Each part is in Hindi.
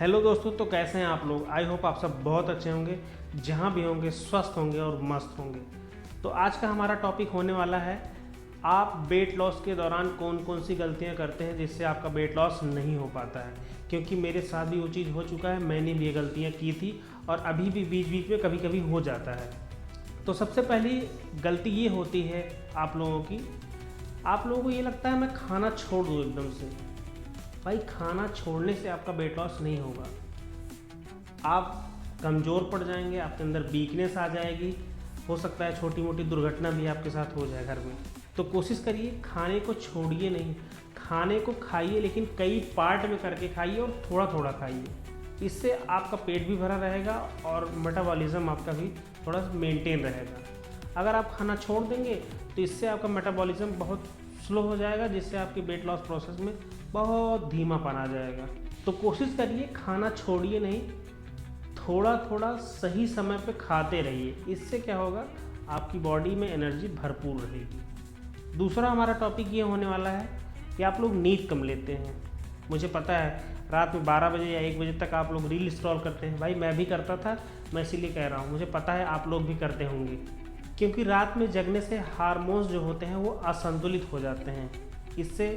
हेलो दोस्तों, तो कैसे हैं आप लोग। आई होप आप सब बहुत अच्छे होंगे, जहाँ भी होंगे स्वस्थ होंगे और मस्त होंगे। तो आज का हमारा टॉपिक होने वाला है, आप वेट लॉस के दौरान कौन कौन सी गलतियाँ करते हैं जिससे आपका वेट लॉस नहीं हो पाता है। क्योंकि मेरे साथ भी वो चीज़ हो चुका है, मैंने भी ये गलतियाँ की थी और अभी भी बीच बीच में कभी कभी हो जाता है। तो सबसे पहली गलती ये होती है आप लोगों को ये लगता है मैं खाना छोड़ दूँ एकदम से। भाई, खाना छोड़ने से आपका वेट लॉस नहीं होगा। आप कमज़ोर पड़ जाएंगे, आपके अंदर वीकनेस आ जाएगी, हो सकता है छोटी मोटी दुर्घटना भी आपके साथ हो जाए घर में। तो कोशिश करिए, खाने को छोड़िए नहीं, खाने को खाइए, लेकिन कई पार्ट में करके खाइए और थोड़ा थोड़ा खाइए। इससे आपका पेट भी भरा रहेगा और मेटाबॉलिज्म आपका भी थोड़ा मेंटेन रहेगा। अगर आप खाना छोड़ देंगे तो इससे आपका मेटाबॉलिज्म बहुत स्लो हो जाएगा, जिससे आपके वेट लॉस प्रोसेस में बहुत धीमापन आ जाएगा। तो कोशिश करिए, खाना छोड़िए नहीं, थोड़ा थोड़ा सही समय पे खाते रहिए। इससे क्या होगा, आपकी बॉडी में एनर्जी भरपूर रहेगी। दूसरा हमारा टॉपिक ये होने वाला है कि आप लोग नींद कम लेते हैं। मुझे पता है रात में 12 बजे या 1 बजे तक आप लोग रील स्क्रॉल करते हैं। भाई, मैं भी करता था, मैं इसीलिए कह रहा हूँ, मुझे पता है आप लोग भी करते होंगे। क्योंकि रात में जगने से हार्मोन्स जो होते हैं वो असंतुलित हो जाते हैं, इससे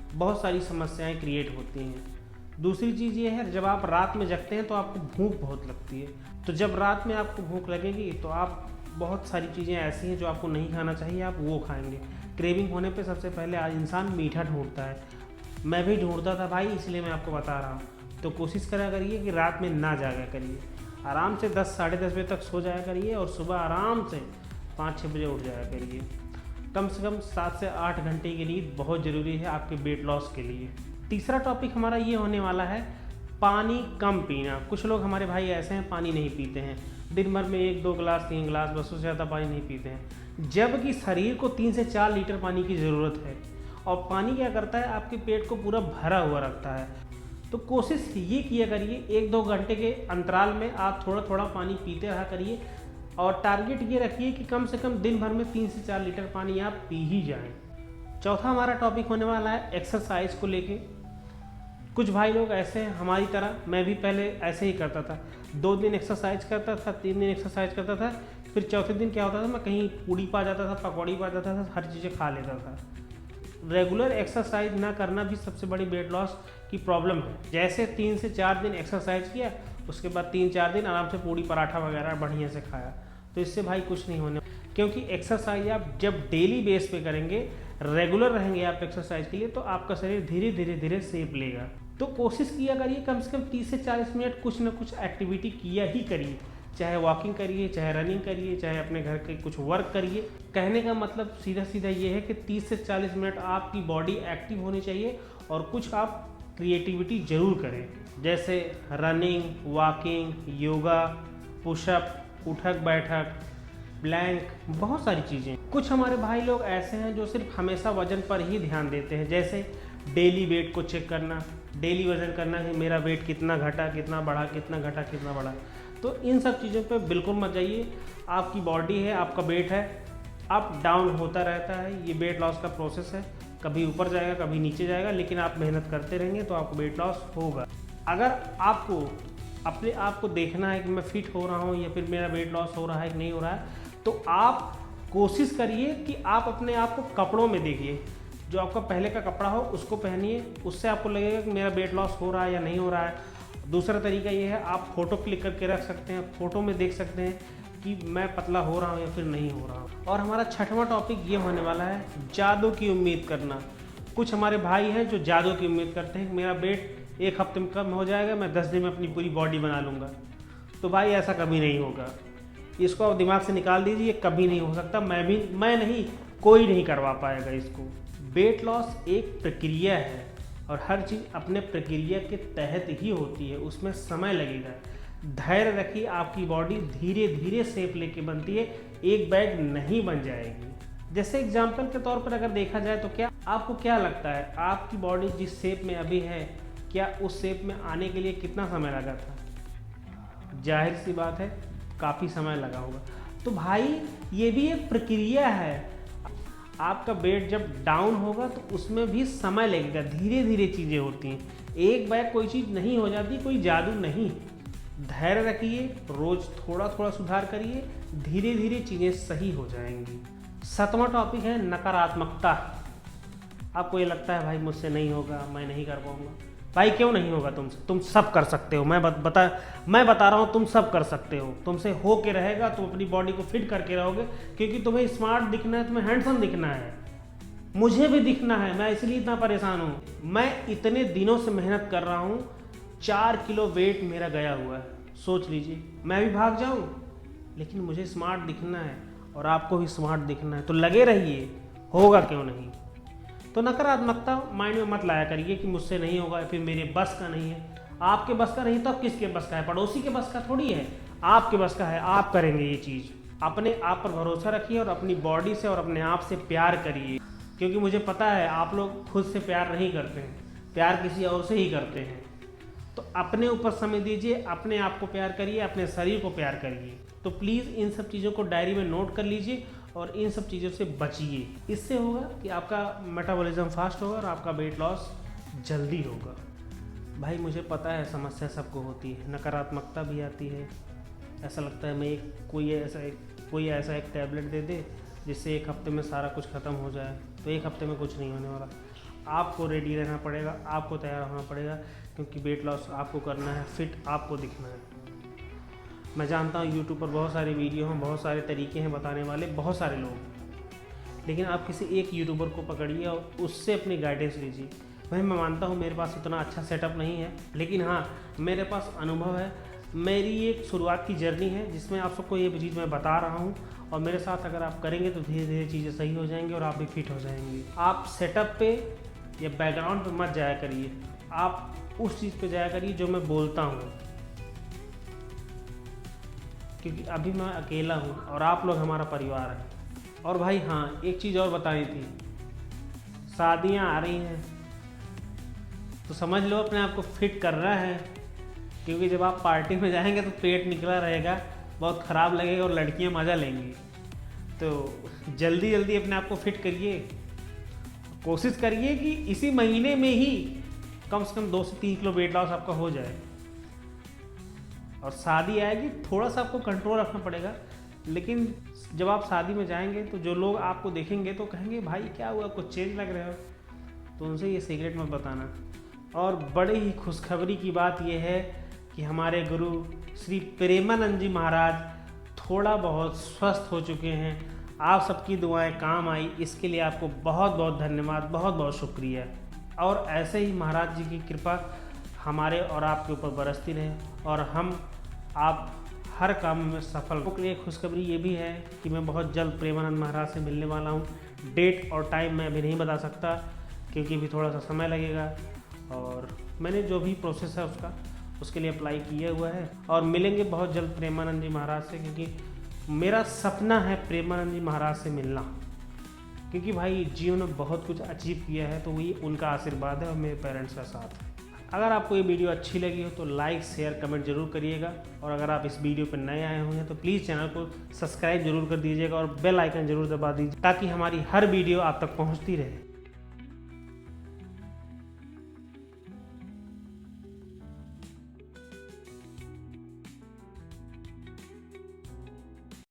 बहुत सारी समस्याएं क्रिएट होती हैं। दूसरी चीज़ ये है, जब आप रात में जगते हैं तो आपको भूख बहुत लगती है। तो जब रात में आपको भूख लगेगी तो आप बहुत सारी चीज़ें ऐसी हैं जो आपको नहीं खाना चाहिए, आप वो खाएंगे। क्रेविंग होने पे सबसे पहले आज इंसान मीठा ढूंढता है। मैं भी ढूंढता था भाई, इसलिए मैं आपको बता रहा हूँ। तो कोशिश करा करिए कि रात में ना जागा करिए, आराम से 10 साढ़े 10 बजे तक सो जाया करिए और सुबह आराम से 5-6 बजे उठ जाया करिए। कम से कम 7 से 8 घंटे की नींद बहुत ज़रूरी है आपके वेट लॉस के लिए। तीसरा टॉपिक हमारा ये होने वाला है, पानी कम पीना। कुछ लोग हमारे भाई ऐसे हैं, पानी नहीं पीते हैं, दिन भर में 1-2 गिलास 3 गिलास, बस उससे ज़्यादा पानी नहीं पीते हैं। जबकि शरीर को 3 से 4 लीटर पानी की ज़रूरत है। और पानी क्या करता है, आपके पेट को पूरा भरा हुआ रखता है। तो कोशिश ये किया करिए, 1-2 घंटे के अंतराल में आप थोड़ा थोड़ा पानी पीते रहा करिए। और टारगेट ये रखिए कि कम से कम दिन भर में 3 से 4 लीटर पानी आप पी ही जाएं। चौथा हमारा टॉपिक होने वाला है एक्सरसाइज को लेके। कुछ भाई लोग ऐसे हैं हमारी तरह, मैं भी पहले ऐसे ही करता था। 2 दिन एक्सरसाइज करता था, 3 दिन एक्सरसाइज करता था, फिर चौथे दिन क्या होता था, मैं कहीं पूड़ी पा जाता था, पकौड़ी पा जाता था, हर चीज़ें खा लेता था। रेगुलर एक्सरसाइज ना करना भी सबसे बड़ी वेट लॉस की प्रॉब्लम है। जैसे 3 से 4 दिन एक्सरसाइज किया, उसके बाद 3-4 दिन आराम से पूड़ी पराठा वगैरह बढ़िया से खाया, तो इससे भाई कुछ नहीं होने। क्योंकि एक्सरसाइज आप जब डेली बेस पे करेंगे, रेगुलर रहेंगे आप एक्सरसाइज के लिए, तो आपका शरीर धीरे धीरे धीरे शेप लेगा। तो कोशिश किया करिए, कम से कम 30 से 40 मिनट कुछ ना कुछ एक्टिविटी किया ही करिए। चाहे वॉकिंग करिए, चाहे रनिंग करिए, चाहे अपने घर के कुछ वर्क करिए। कहने का मतलब सीधा सीधा ये है कि 30 से 40 मिनट आपकी बॉडी एक्टिव होनी चाहिए और कुछ आप क्रिएटिविटी ज़रूर करें, जैसे रनिंग, वॉकिंग, योगा, पुशअप, उठक बैठक, प्लैंक, बहुत सारी चीज़ें। कुछ हमारे भाई लोग ऐसे हैं जो सिर्फ हमेशा वज़न पर ही ध्यान देते हैं, जैसे डेली वेट को चेक करना, डेली वज़न करना कि मेरा वेट कितना घटा, कितना बढ़ा, कितना घटा, कितना बढ़ा। तो इन सब चीज़ों पे बिल्कुल मत जाइए। आपकी बॉडी है, आपका वेट है, अप डाउन होता रहता है। ये वेट लॉस का प्रोसेस है, कभी ऊपर जाएगा, कभी नीचे जाएगा, लेकिन आप मेहनत करते रहेंगे तो आपको वेट लॉस होगा। अगर आपको अपने आप को देखना है कि मैं फिट हो रहा हूँ या फिर मेरा वेट लॉस हो रहा है कि नहीं हो रहा है, तो आप कोशिश करिए कि आप अपने आप को कपड़ों में देखिए। जो आपका पहले का कपड़ा हो उसको पहनिए, उससे आपको लगेगा कि मेरा वेट लॉस हो रहा है या नहीं हो रहा है। दूसरा तरीका ये है, आप फ़ोटो क्लिक करके रख सकते हैं, फ़ोटो में देख सकते हैं कि मैं पतला हो रहा हूँ या फिर नहीं हो रहा हूँ। और हमारा छठवां टॉपिक ये होने वाला है, जादू की उम्मीद करना। कुछ हमारे भाई हैं जो जादू की उम्मीद करते हैं कि मेरा वेट 1 हफ्ते में कम हो जाएगा, मैं 10 दिन में अपनी पूरी बॉडी बना लूँगा। तो भाई, ऐसा कभी नहीं होगा। इसको आप दिमाग से निकाल दीजिए, कभी नहीं हो सकता। मैं नहीं, कोई नहीं करवा पाएगा इसको। वेट लॉस एक प्रक्रिया है और हर चीज़ अपने प्रक्रिया के तहत ही होती है, उसमें समय लगेगा। धैर्य रखिए, आपकी बॉडी धीरे धीरे शेप लेके बनती है, एक बैग नहीं बन जाएगी। जैसे एग्जाम्पल के तौर पर अगर देखा जाए तो क्या आपको क्या लगता है, आपकी बॉडी जिस शेप में अभी है, क्या उस शेप में आने के लिए कितना समय लगा था? जाहिर सी बात है, काफ़ी समय लगा होगा। तो भाई, ये भी एक प्रक्रिया है। आपका वेट जब डाउन होगा तो उसमें भी समय लगेगा, धीरे धीरे चीज़ें होती हैं। एक बार कोई चीज़ नहीं हो जाती, कोई जादू नहीं। धैर्य रखिए, रोज़ थोड़ा थोड़ा सुधार करिए, धीरे धीरे चीज़ें सही हो जाएंगी। 7वां टॉपिक है नकारात्मकता। आपको ये लगता है भाई मुझसे नहीं होगा, मैं नहीं कर पाऊंगा। भाई क्यों नहीं होगा तुमसे? तुम सब कर सकते हो। मैं बता रहा हूँ, तुम सब कर सकते हो। तुमसे हो के रहेगा, तुम अपनी बॉडी को फिट करके रहोगे, क्योंकि तुम्हें स्मार्ट दिखना है, तुम्हें हैंडसम दिखना है। मुझे भी दिखना है, मैं इसलिए इतना परेशान हूँ। मैं इतने दिनों से मेहनत कर रहा हूँ, 4 किलो वेट मेरा गया हुआ है। सोच लीजिए, मैं भी भाग जाऊँ, लेकिन मुझे स्मार्ट दिखना है और आपको भी स्मार्ट दिखना है। तो लगे रहिए, होगा क्यों नहीं। तो नकारात्मकता माइंड में मत लाया करिए कि मुझसे नहीं होगा, फिर मेरे बस का नहीं है। आपके बस का नहीं तो अब किसके बस का है? पड़ोसी के बस का थोड़ी है, आपके बस का है। आप करेंगे ये चीज़। अपने आप पर भरोसा रखिए और अपनी बॉडी से और अपने आप से प्यार करिए, क्योंकि मुझे पता है आप लोग खुद से प्यार नहीं करते हैं, प्यार किसी और से ही करते हैं। तो अपने ऊपर समय दीजिए, अपने आप को प्यार करिए, अपने शरीर को प्यार करिए। तो प्लीज़ इन सब चीज़ों को डायरी में नोट कर लीजिए और इन सब चीज़ों से बचिए। इससे होगा कि आपका मेटाबॉलिज्म फास्ट होगा और आपका वेट लॉस जल्दी होगा। भाई मुझे पता है समस्या सबको होती है, नकारात्मकता भी आती है। ऐसा लगता है मैं कोई ऐसा एक टैबलेट दे दे जिससे 1 हफ्ते में सारा कुछ ख़त्म हो जाए। तो 1 हफ्ते में कुछ नहीं होने वाला। आपको रेडी रहना पड़ेगा, आपको तैयार होना पड़ेगा, क्योंकि वेट लॉस आपको करना है, फिट आपको दिखना है। मैं जानता हूँ यूट्यूब पर बहुत सारे वीडियो हैं, बहुत सारे तरीके हैं बताने वाले, बहुत सारे लोग, लेकिन आप किसी एक यूट्यूबर को पकड़िए और उससे अपनी गाइडेंस लीजिए। भाई मैं मानता हूँ मेरे पास इतना अच्छा सेटअप नहीं है, लेकिन हाँ मेरे पास अनुभव है। मेरी एक शुरुआत की जर्नी है जिसमें आप सबको ये चीज़ मैं बता रहा हूँ, और मेरे साथ अगर आप करेंगे तो धीरे धीरे चीज़ें सही हो जाएंगी और आप भी फिट हो जाएंगे। आप सेटअप पे या बैकग्राउंड पे मत जाया करिए, आप उस चीज़ पे जाया करिए जो मैं बोलता हूँ, क्योंकि अभी मैं अकेला हूँ और आप लोग हमारा परिवार है। और भाई हाँ, एक चीज़ और बतानी थी, शादियाँ आ रही हैं तो समझ लो अपने आप को फिट कर रहा है, क्योंकि जब आप पार्टी में जाएंगे तो पेट निकला रहेगा, बहुत ख़राब लगेगा और लड़कियाँ मज़ा लेंगी। तो जल्दी जल्दी अपने आप को फिट करिए, कोशिश करिए कि इसी महीने में ही कम से कम 2 से 3 किलो वेट लॉस आपका हो जाए। और शादी आएगी, थोड़ा सा आपको कंट्रोल रखना पड़ेगा, लेकिन जब आप शादी में जाएंगे तो जो लोग आपको देखेंगे तो कहेंगे भाई क्या हुआ, कुछ चेंज लग रहे हो। तो उनसे ये सीक्रेट मत बताना। और बड़े ही खुशखबरी की बात यह है कि हमारे गुरु श्री प्रेमानंद जी महाराज थोड़ा बहुत स्वस्थ हो चुके हैं। आप सबकी दुआएं काम आई, इसके लिए आपको बहुत बहुत धन्यवाद, बहुत बहुत शुक्रिया। और ऐसे ही महाराज जी की कृपा हमारे और आपके ऊपर बरसती रहे और हम आप हर काम में सफल हो। लिए खुशखबरी ये भी है कि मैं बहुत जल्द प्रेमानंद महाराज से मिलने वाला हूँ। डेट और टाइम मैं अभी नहीं बता सकता, क्योंकि अभी थोड़ा सा समय लगेगा, और मैंने जो भी प्रोसेस है उसके लिए अप्लाई किया हुआ है। और मिलेंगे बहुत जल्द प्रेमानंद जी महाराज से, क्योंकि मेरा सपना है प्रेमानंद जी महाराज से मिलना, क्योंकि भाई जीवन में बहुत कुछ अचीव किया है, तो वही उनका आशीर्वाद है और मेरे पेरेंट्स का साथ है। अगर आपको ये वीडियो अच्छी लगी हो तो लाइक शेयर कमेंट जरूर करिएगा, और अगर आप इस वीडियो पर नए आए हुए हैं तो प्लीज़ चैनल को सब्सक्राइब जरूर कर दीजिएगा और बेल आइकन जरूर दबा दीजिए, ताकि हमारी हर वीडियो आप तक पहुंचती रहे।